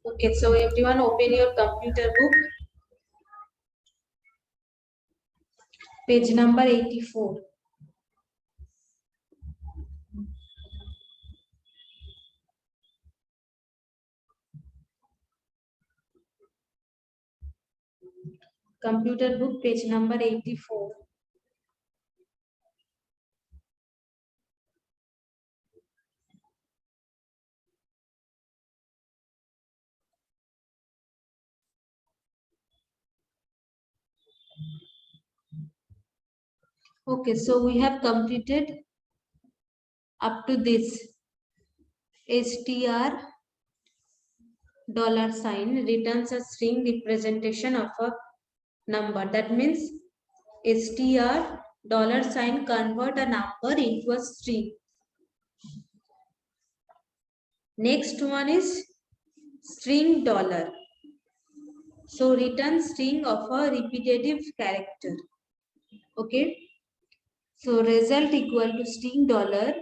Okay, so everyone open your computer book. Page number 84. Computer book, page number 84. Okay, so we have completed up to this. STR $sign returns a string representation of a number. That means STR $sign convert a number into a string. Next one is string dollar. So return string of a repetitive character. Okay. So result equal to string dollar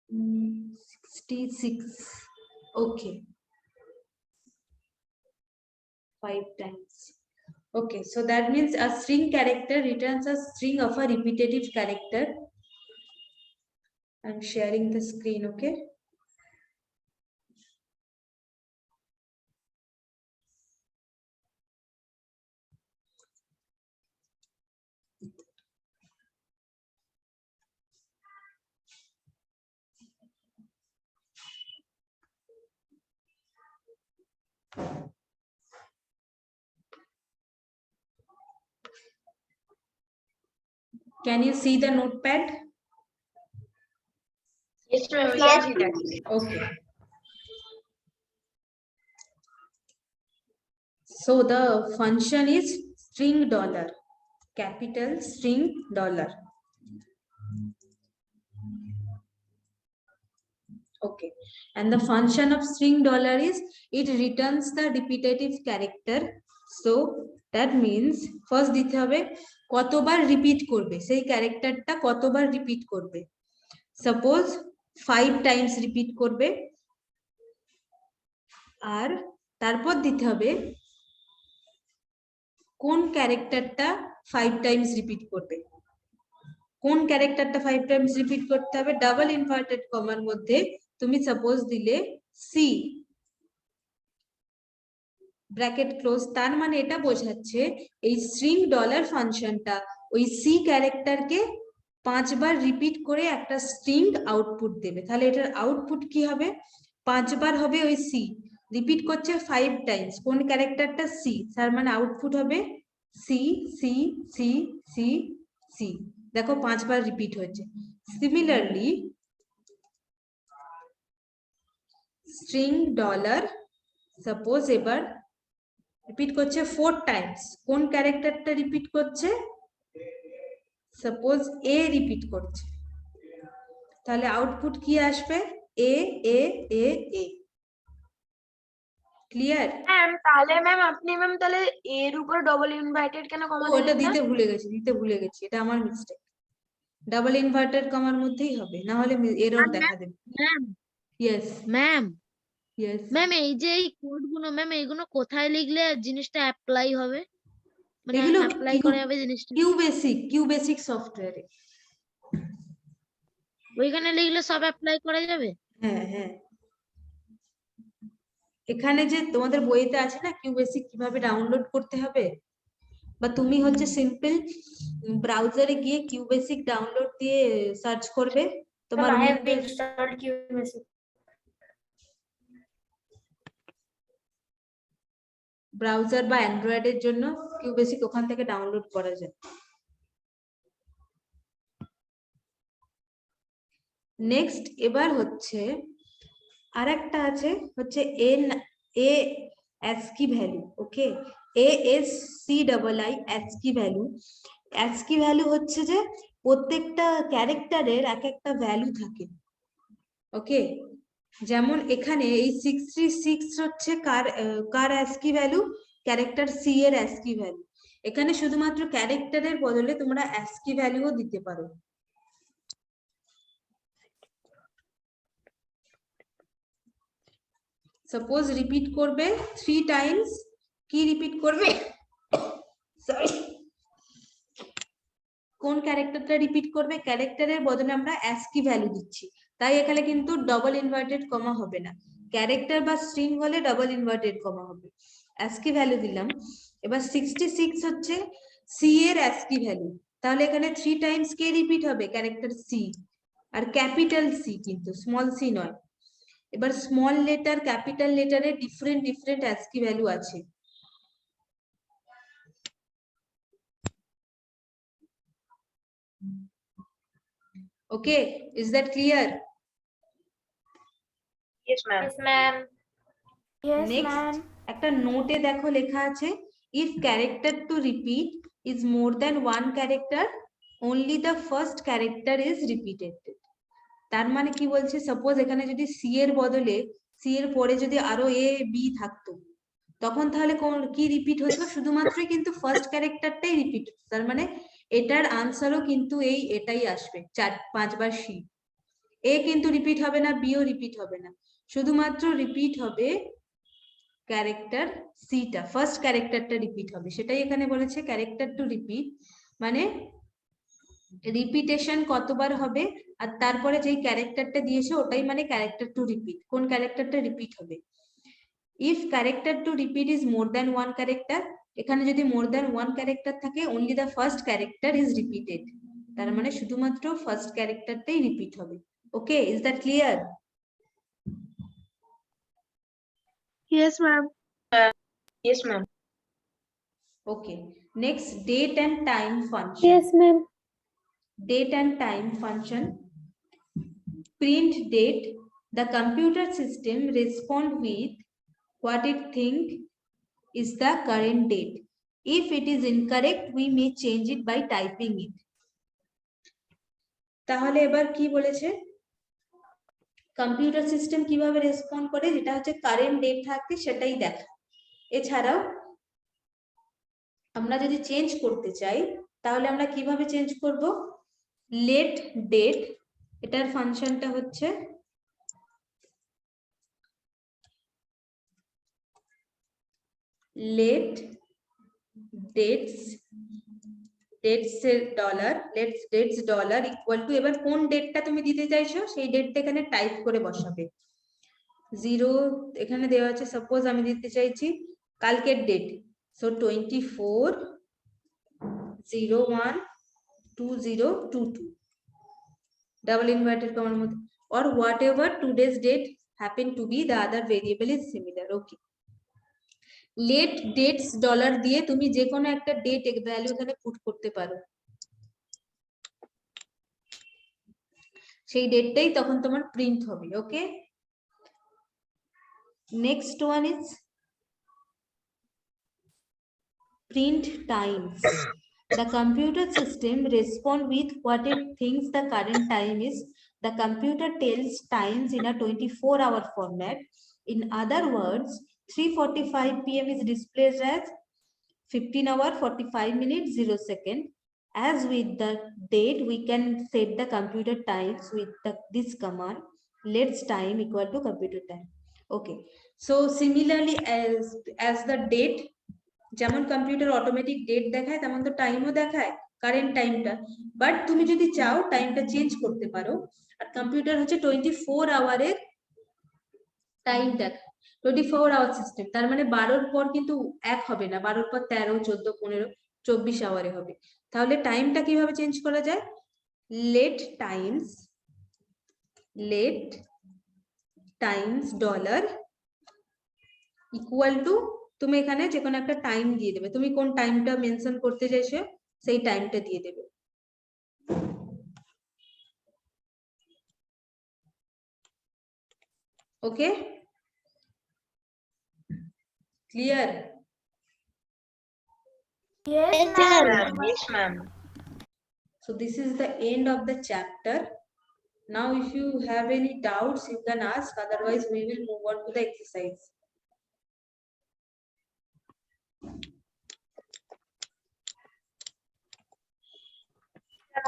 66. Okay. 5 times. Okay, so that means a string character returns a string of a repetitive character. I'm sharing the screen, okay? Can you see the notepad? Yes, ma'am. Yes, it is. Okay. So the function is string dollar, capital string dollar. Okay. And the function of string dollar is it returns the repetitive character. So that means first দিতে হবে কতবার repeat করবে সেই ক্যারেক্টারটা কতবার repeat করবে suppose 5 Times repeat করবে আর তারপর দিতে হবে কোন ক্যারেক্টারটা 5 টাইমস রিপিট করবে কোন ক্যারেক্টারটা 5 টাইমস রিপিট করতে হবে ডাবল ইনভার্টেড কমার মধ্যে তুমি সাপোজ দিলে সি ব্র্যাকেট ক্লোজ তার মানে এটা বোঝাচ্ছে এই স্ট্রিং ডলার ফাংশনটা ওই সি ক্যারেক্টারকে 5 বার রিপিট করে একটা স্ট্রিং আউটপুট দেবে তাহলে এটার আউটপুট কি হবে 5 বার হবে ওই সি রিপিট করছে 5 টাইমস কোন ক্যারেক্টারটা সি তার মানে আউটপুট হবে C C C C C দেখো 5 বার রিপিট হয়েছে সিমিলারলি স্ট্রিং ডলার সাপোজ এবার রিপিট করছে 4 টাইমস কোন ক্যারেক্টারটা রিপিট করছে সাপোজ এ রিপিট করছে তাহলে আউটপুট কি আসবে এ এ এ এ ক্লিয়ার ম্যাম তাহলে ম্যাম আপনি ম্যাম তাহলে এর উপর ডবল ইনভার্টেড কেন কমা দিলেন ওটা না দিতে ভুলে গেছি এটা আমার মিস্টেক ডাবল ইনভার্টেড কমার মধ্যেই হবে না হলে এরর দেখা দেবে ma'am yes ma'am yes ma'am এই যে এই কোড গুলো ম্যাম এইগুলো কোথায় লিখলে জিনিসটা অ্যাপ্লাই হবে মানে এগুলো অ্যাপ্লাই করা হবে জিনিসটা কিউ বেসিক সফটওয়্যারে ওইখানে লিখলে সব অ্যাপ্লাই করা যাবে হ্যাঁ হ্যাঁ এখানে যে তোমাদের বইতে আছে না কিউ বেসিক কিভাবে ডাউনলোড করতে হবে বা তুমি হচ্ছে সিম্পল ব্রাউজারে গিয়ে কিউ বেসিক ডাউনলোড দিয়ে সার্চ করবে তোমার I have installed QBasic. Browser বা অ্যান্ড্রয়েডের জন্য কিউ বেসিক ওখান থেকে ডাউনলোড করা যায় নেক্সট এবার হচ্ছে আরেকটা আছে হচ্ছে এ ASCII ভ্যালু ওকে ASCII ASCII value ASCII value হচ্ছে যে প্রত্যেকটা ক্যারেক্টারের এক একটা ভ্যালু থাকে ওকে যেমন এখানে এই 66 হচ্ছে কার ASCII ভ্যালু ক্যারেক্টার সি এর ASCII ভ্যালু এখানে শুধুমাত্র ক্যারেক্টারের বদলে তোমরা ASCII ভ্যালুও দিতে পারো সাপোজ রিপিট করবে 3 টাইমস, কি রিপিট করবে, সরি, কোন ক্যারেক্টারটা রিপিট করবে, ক্যারেক্টারের বদলে আমরা অ্যাস্কি ভ্যালু দিচ্ছি, তাই এখানে কিন্তু ডবল ইনভার্টেড কমা হবে না, ক্যারেক্টার বা স্ট্রিং হলে ডবল ইনভার্টেড কমা হবে, অ্যাস্কি ভ্যালু দিলাম। এবার 66 হচ্ছে সি এর অ্যাস্কি ভ্যালু, তাহলে এখানে 3 টাইমস কে রিপিট হবে, ক্যারেক্টার সি, আর ক্যাপিটাল সি কিন্তু স্মল সি নয়। এবার স্মল লেটার ক্যাপিটাল লেটারে ডিফারেন্ট ডিফারেন্ট অ্যাস্কি ভ্যালু আছে। Okay, is that clear? Yes, ma'am. Yes, ma'am. Yes, next ma'am. একটা নোটে দেখো লেখা আছে, if character to repeat is more than one character, only the first character is repeated. তার মানে কি বলছে, সাপোজ এখানে যদি সি এর বদলে সি এর পরে যদি আরো এ বি থাকতো, তখন তাহলে কোন কি রিপিট হতো, শুধুমাত্র কিন্তু ফার্স্ট ক্যারেক্টারটাই রিপিট হতো, তার মানে এটার আনসারও কিন্তু এটাই আসবে, 5 বার সি। এ কিন্তু রিপিট হবে না, বিও রিপিট হবে না, শুধুমাত্র রিপিট হবে ক্যারেক্টার সিটা, ফার্স্ট ক্যারেক্টারটা রিপিট হবে, সেটাই এখানে বলেছে ক্যারেক্টার টু রিপিট, মানে রিপিটেশন কতবার হবে, আর তারপরে যেই ক্যারেক্টারটা দিয়েছে ওটাই মানে ক্যারেক্টার টু রিপিট, কোন ক্যারেক্টারটা রিপিট হবে। If character to repeat is more than one character, এখানে যদি মোর দ্যান ওয়ান ক্যারেক্টার থাকে, only the first character is repeated, তার মানে শুধুমাত্র ফার্স্ট ক্যারেক্টারটাই রিপিট হবে। Okay, is that clear? Yes, ma'am. Yes, ma'am. Okay, next date and time function. Yes, ma'am. Date and time function. Print date, the computer system respond with what it think is the current date. If it is incorrect, we may change it by typing it. তাহলে এবার কি বলেছে, computer system কিভাবে respond করে, যেটা হচ্ছে current date থাকে সেটাই দেখা। এছাড়াও আমরা যদি চেঞ্জ করতে চাই তাহলে আমরা কিভাবে চেঞ্জ করব, লেট ডেট, এটার ফাংশনটা হচ্ছে লেট ডেটস, ডেটস এর dollar, let's dates dollar equal two, এবার কোন ডেটটা তুমি দিতে চাইছো সেই ডেটটা এখানে টাইপ করে বসাবে। 0 এখানে দেওয়া আছে, সাপোজ আমি দিতে চাইছি কালকের ডেট, সো 24/01/2022, ডাবল ইনভার্টেড কমার মধ্যে, or whatever today's date happen to be, the other variable is similar. Okay, let dates dollar দিয়ে তুমি যে কোনো একটা ডেট ভ্যালু এখানে পুট করতে পারো, সেই ডেটটাই তখন তোমার প্রিন্ট হবে। Okay, next one is print times. The computer system respond with what it thinks the current time is. The computer tells times in a 24-hour format. In other words, 3:45 p.m. is displayed as 15:45 0 As with the date, we can set the computer times with this command, let's time equal to computer time. Okay, so similarly as the date, যেমন computer automatic date দেখায় তেমন তো টাইমও দেখায়, current টাইমটা, but তুমি যদি চাও টাইমটা চেঞ্জ করতে পারো, আর কম্পিউটার হচ্ছে 24 আওয়ারের টাইম দেখায়, 24 আওয়ার সিস্টেম, তার মানে 12-র পর কিন্তু এক হবে না, 12-র পর 13, 14, 15, 24 আওয়ারে হবে। তাহলে টাইমটা কিভাবে চেঞ্জ করা যায়, let times dollar equal to, তুমি এখানে যে কোনো একটা টাইম দিয়ে দেবে, তুমি কোন টাইমটা মেনশন করতে চাইছো সেই টাইমটা দিয়ে দেবে। ওকে, clear? Yes, Yes, ma'am. ma'am. Yes, ma'am. So this is the end of the chapter. Now if you have any doubts you can ask, otherwise we will move on to the exercise.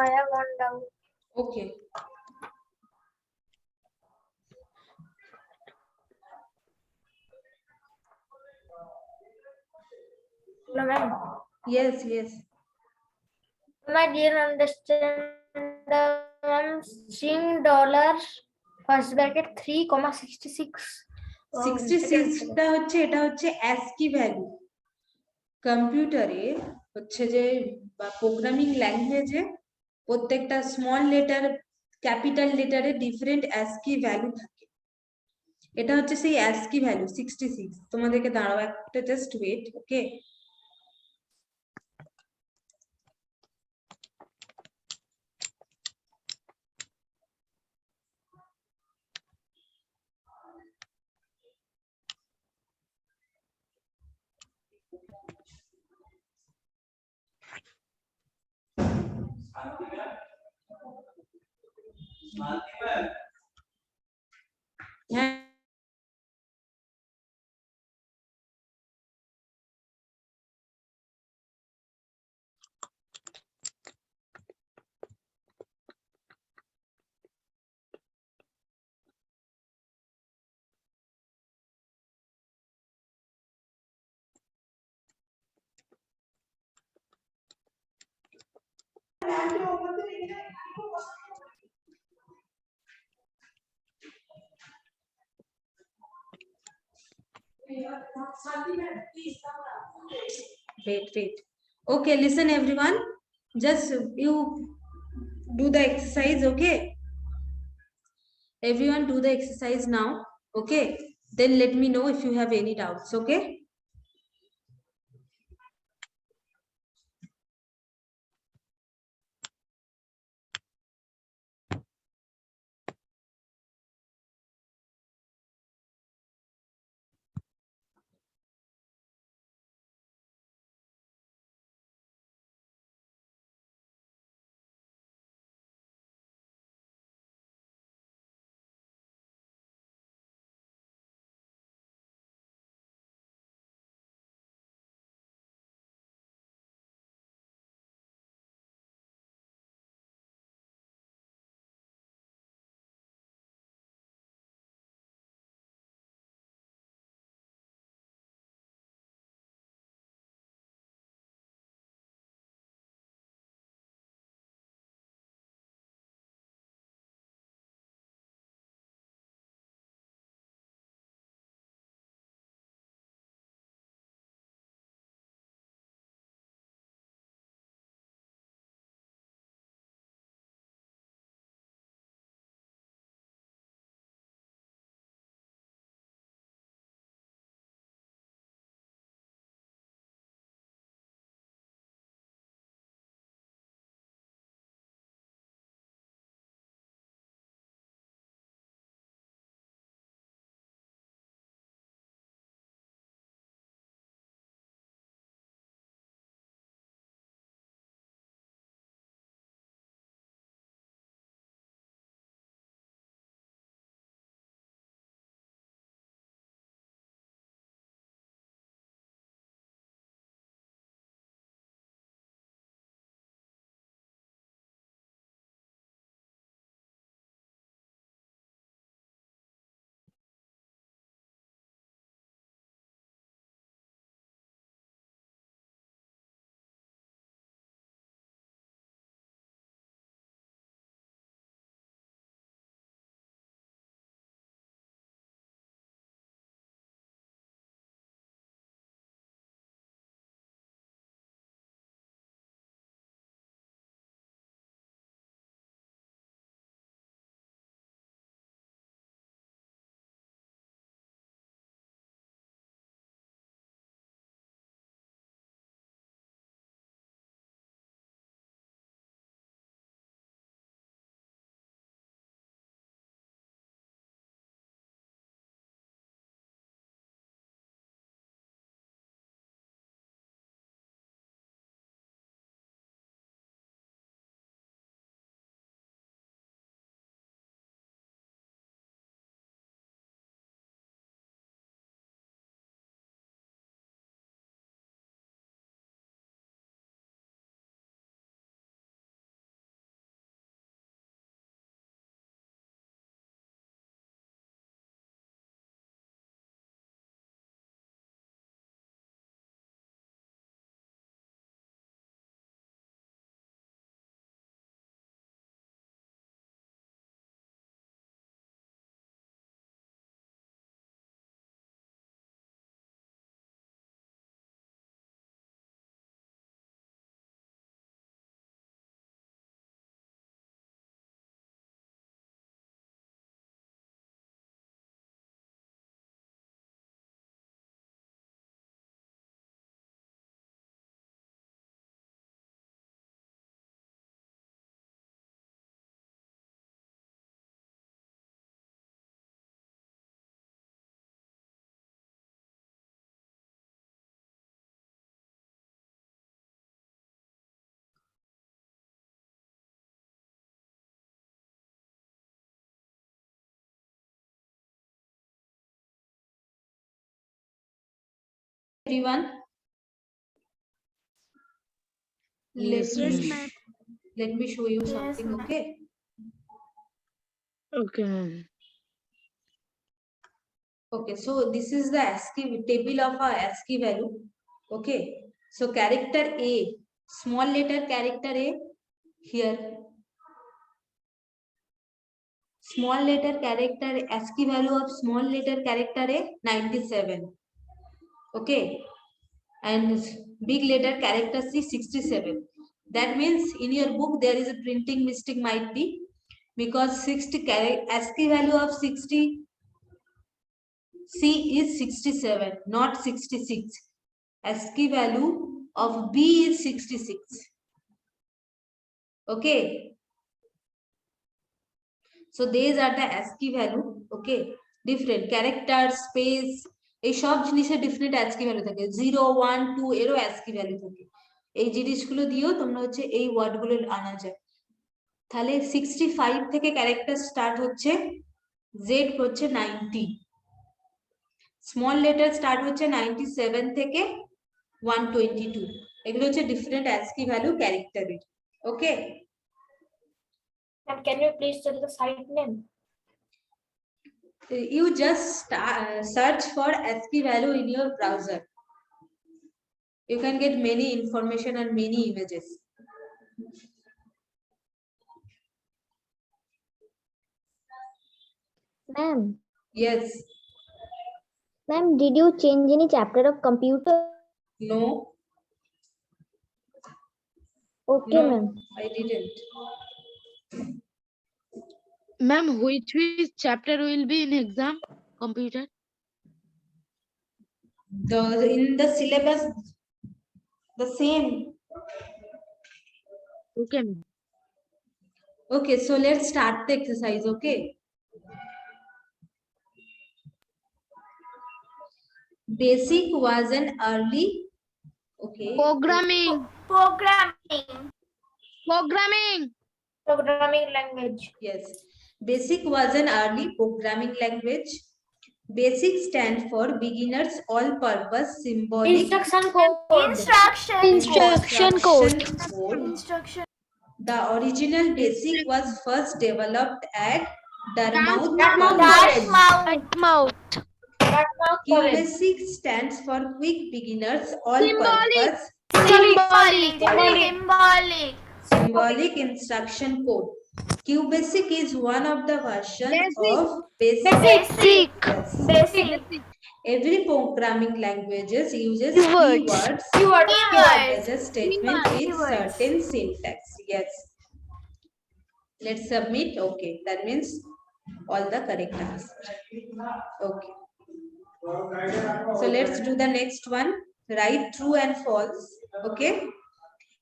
I have one doubt. Okay, No, ma'am. Yes, yes. I didn't understand the ma'am string dollar first bracket 3,66. 66 টা হচ্ছে, এটা হচ্ছে ASCII value. কম্পিউটারে হচ্ছে যে বা programming ল্যাঙ্গুয়েজে প্রত্যেকটা স্মল লেটার ক্যাপিটাল লেটারে ডিফারেন্ট ASCII ভ্যালু থাকে। এটা হচ্ছে সেই ASCII ভ্যালু 66। তোমাদেরকে দাঁড়াও একটা, জাস্ট ওয়েট, ওকে। হ্যাঁ, wait. Okay, listen everyone. Just you do the exercise, okay? Everyone do the exercise now, okay? Then let me know if you have any doubts, okay? everyone? Yes, Let let me show you something, ma'am. okay? Okay, ma'am. Okay, so this is the ASCII table of our ASCII value. Okay, so character A, small letter character A here. Small letter character ASCII value of small letter character A 97. Okay, and big letter character C 67. That means in your book there is a printing mistake might be, because 60 ASCII value of 60 C is 67, not 66. ASCII value of B is 66. Okay, so these are the ASCII value. Okay, different character space এই সব জিনিসের different ASCII value থাকে, 0 1 2 এরও ASCII value থাকে। এই জিনিসগুলো দিয়েও তোমরা হচ্ছে এই ওয়ার্ডগুলো আনা যায়। তাহলে 65 থেকে ক্যারেক্টার স্টার্ট হচ্ছে, Z হচ্ছে 90, স্মল লেটার স্টার্ট হচ্ছে 97 থেকে 122। এগুলো হচ্ছে ডিফারেন্ট ASCII ভ্যালু ক্যারেক্টারের। ওকে, And can you please tell the site name? you just search for ASCII value in your browser. You can get many information and many images. Ma'am, Yes, ma'am, did you change any chapter of computer? no, Okay, no, ma'am. I didn't. Ma'am, which chapter will be in exam? Computer? In the syllabus, the same. Okay, ma'am. Okay, so let's start the exercise. Okay, basic was an early, okay, Programming. Programming language. yes, basic was an early programming language. Basic stand for beginners all purpose symbolic Instruction code. instruction code. Instruction. The original BASIC was first developed at Dartmouth Dartmouth College. College. QBasic stands for Quick Beginners All Purpose Symbolic Instruction Code. QBasic is one of the versions of BASIC. Yes. Every programming languages uses keywords as a statement with certain syntax. Yes. Let's submit. Okay, that means all the correct answers. Okay. So let's do the next one. Write true and false. Okay.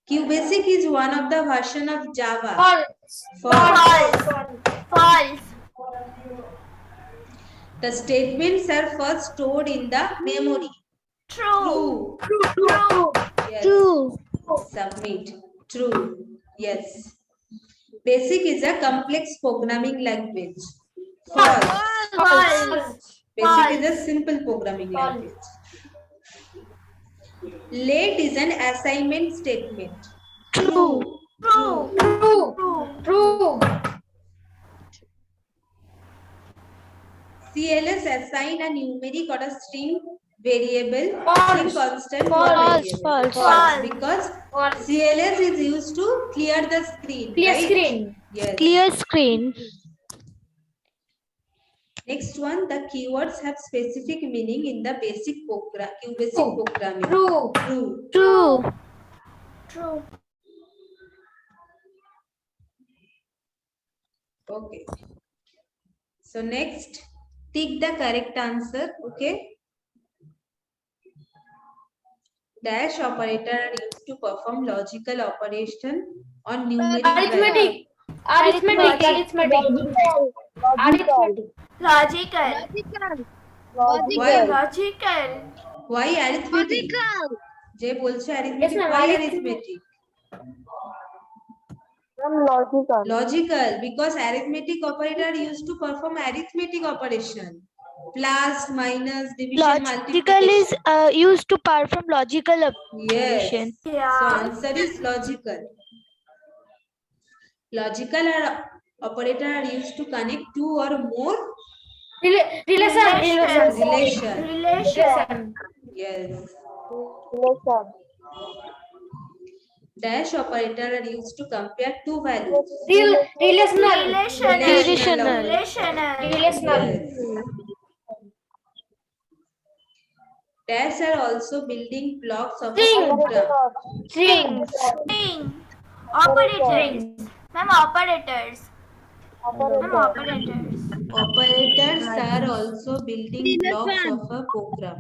QBasic is one of the version of Java. False. The statements are first stored in the memory. True. Yes. Submit. True. Yes. BASIC is a complex programming language. False. BASIC is a simple programming language. Late is an assignment statement. True. CLS assign a numeric or a string variable, string constant to a variable. False. Because CLS is used to clear the screen. Right? Yes. Clear screen. Next one, the keywords have specific meaning in the basic QBasic programming. True. Okay. So next, tick the correct answer. Okay. Dash operator are used to perform logical operation on numeric value. Logical. Why arithmetic? যে বলছে arithmetic, ma'am, why arithmetic. arithmetic? Logical, because arithmetic operator used to perform arithmetic operation. Plus, minus, division, Logical multiplication. is used to perform logical Yes. operation. So Yeah. answer is logical. Logical operator are used to connect two or more relation. Relation. Yes. Dash operator are used to compare two values. Relational. Relational. Yes. Dash are also building blocks of a program. Strings. Operators. Ma'am, operators. Ma'am, operators. Operators are also building blocks of a program.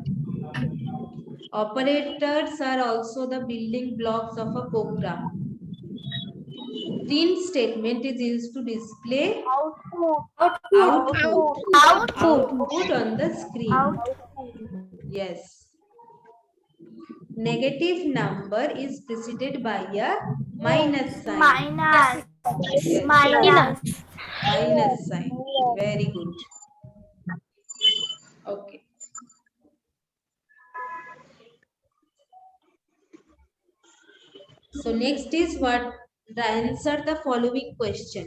Operators are also the building blocks of a program. Print statement is used to display output on the screen. Yes. Negative number is preceded by a minus sign. Minus. Yes. Minus. Minus sign. Very good. Okay. So next is what answer the following question.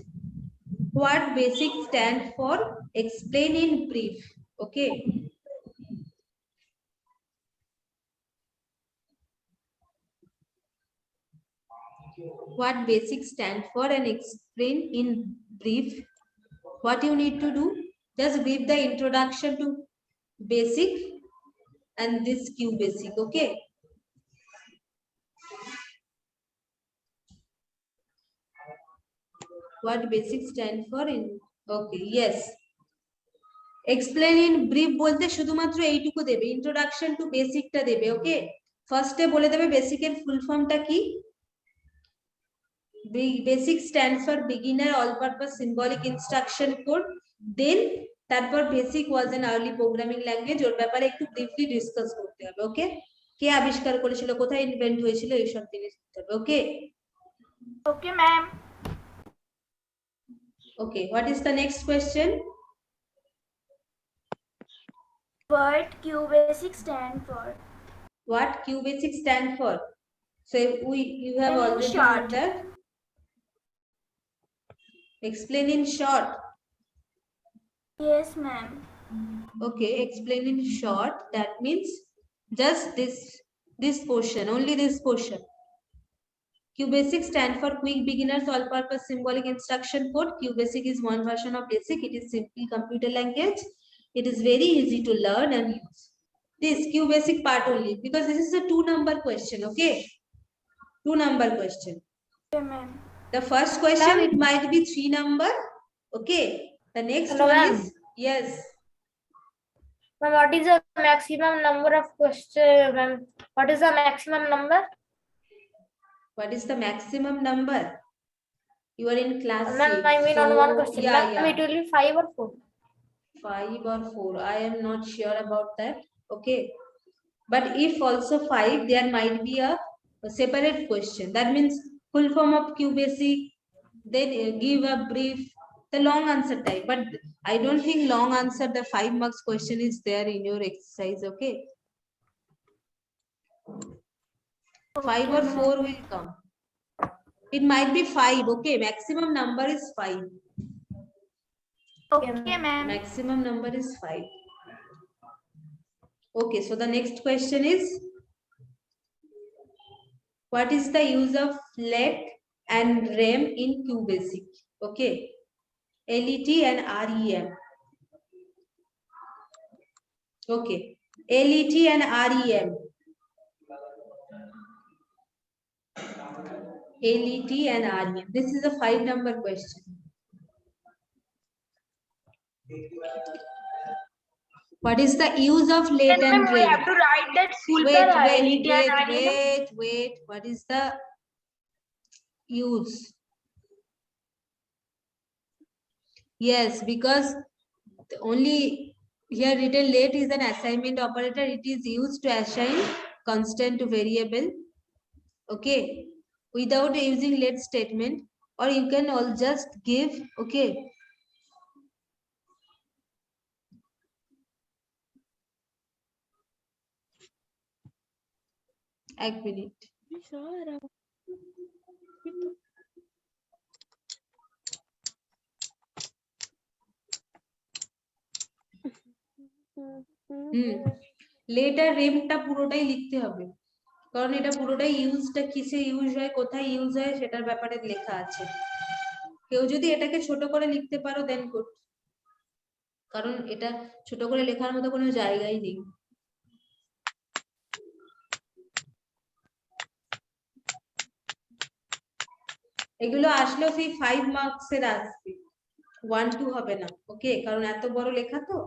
What basic stand for? Explain in brief. Okay. What basic stand for and explain in brief. What you need to do? Just give the introduction to basic and this Q basic. Okay. What basic stand for in? Okay. Yes. Explain in brief বলতে শুধুমাত্র এইটুকু দেবে, introduction to বেসিকটা দেবে। ওকে, ফার্স্টে বলে দেবে বেসিকের full ফর্মটা কি। BASIC stands for beginner all purpose symbolic instruction code. Then তারপর BASIC was an early programming language, ওর ব্যাপারে একটু ব্রিফলি ডিসকাস করতে হবে। ওকে, কে আবিষ্কার করেছিল, কোথায় ইনভেন্ট হয়েছিল, এইসব জিনিস দিতে হবে। ওকে Okay, ma'am. Okay, what is the next question? What QBasic stand for? What QBasic stand for? So you have In already short. heard that. Explain in short. Yes, ma'am. Okay, explain in short. That means just this portion, only this portion. QBasic stand for Quick Beginners All-Purpose Symbolic Instruction Code. QBasic is one version of BASIC. It is simple computer language. It is very easy to learn and use. This QBasic part only, because this is a 2-number question. Okay, 2-number question. Okay, ma'am. The first question it might be 3 number. Okay, the next one is yes. Ma'am, what is the maximum number of questions? Ma'am, what is the maximum number? What is the maximum number? You are in class Ma'am, 6. I mean on one question. Yeah, Ma'am, yeah. it will be 5 or 4. 5 or 4. I am not sure about that. Okay. But if also 5, there might be a separate question. That means full form of QBasic, then give a brief, the long answer type. But I don't think long answer, the 5 marks question is there in your exercise. Okay. 5 or 4 will come. It might be 5. Okay. Maximum number is 5. Okay, ma'am. Maximum number is 5. Okay, so the next question is, what is the use of let and rem in QBasic? Okay, LET and REM. Okay, LET and REM. LET and REM. This is a 5-number question. What is the use of let and We rem? have to write that full Wait. para What is the use? Yes, because only here written let is an assignment operator. It is used to assign constant to variable. Okay, without using let statement, or you can all just give. Okay, এক minute. Letter রেমটা পুরোটাই লিখতে হবে, কারণ এটা পুরোটাই ইউজটা কিসে use হয়, কোথায় ইউজ হয় সেটার ব্যাপারে লেখা আছে। কেউ যদি এটাকে ছোট করে লিখতে পারো দেন গুড, কারণ এটা ছোট করে লেখার মতো কোনো জায়গাই নেই। এগুলো আসলেও সেই 5 মার্কসের আসবে, 1-2 হবে না। ওকে, কারণ এত বড় লেখা তো।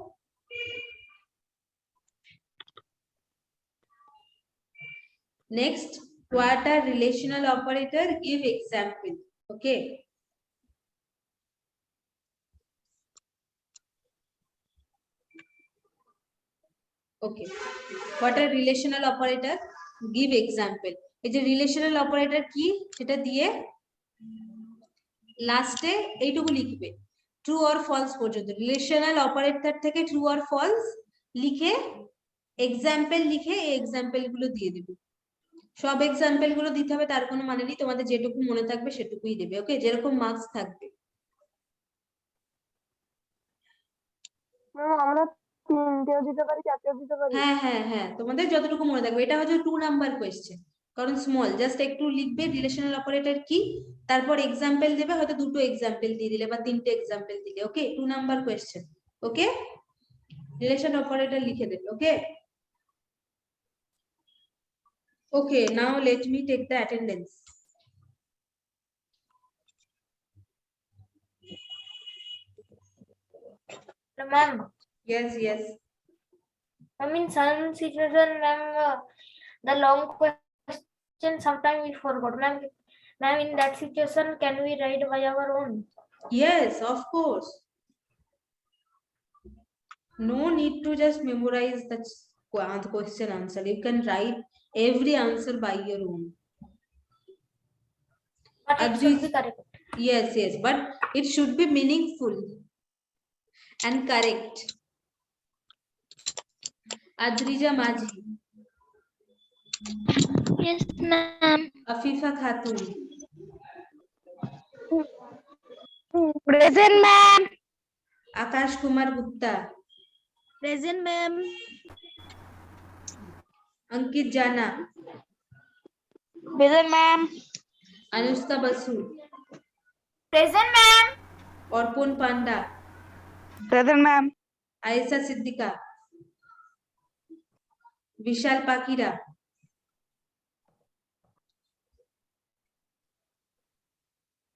Next, what are relational operator? Give example. Okay. Okay. What are relational operator? Give example. এই যে relational operator কি সেটা দিয়ে লাস্টে এইটুকু লিখবে, ট্রু অর ফলস পর্যন্ত। রিলেশনাল অপারেটর থেকে ট্রু অর ফলস লিখে এক্সাম্পল লিখে এই এক্সাম্পল গুলো দিয়ে দেবে। সব এক্সাম্পল গুলো দিতে হবে তার কোনো মানে নেই, তোমাদের যেটুকু মনে থাকবে সেটুকুই দেবে। ওকে, যেরকম মার্কস থাকবে। আমরা 3টেও দিতে পারি, 4টেও দিতে পারি। হ্যাঁ হ্যাঁ হ্যাঁ, তোমাদের যতটুকু মনে থাকবে। এটা হচ্ছে 2 নাম্বার কোয়েশ্চেন, কারণ স্মল, জাস্ট একটু লিখবে রিলেশনাল অপারেটর কি, তারপর এক্সাম্পল দেবে, হয়তো 2টো এক্সাম্পল দিয়ে দিলে বা 3টে এক্সাম্পল দিলে। ওকে, 2 নাম্বার কোয়েশ্চেন। ওকে, রিলেশন অপারেটর লিখে দেবে। ওকে, okay, now let me take the attendance. Ma'am, Yes, yes. I mean some situation, ma'am, the long question sometimes we forgot, ma'am. Ma'am, in that situation, can we write by our own? Yes, of course. No need to just memorize the question answer. You can write every answer by your own. But it should be correct. Yes, yes, but it should be meaningful and correct. Adrija Majhi. Yes, ma'am. Afifa Khatun. Present, ma'am. Akash Kumar Gupta. Present, ma'am. Ankit Jana. Present, ma'am. Anushka Basu. Present, ma'am. Orpon Panda. Present, ma'am. Aisa Siddika. Vishal Pakira.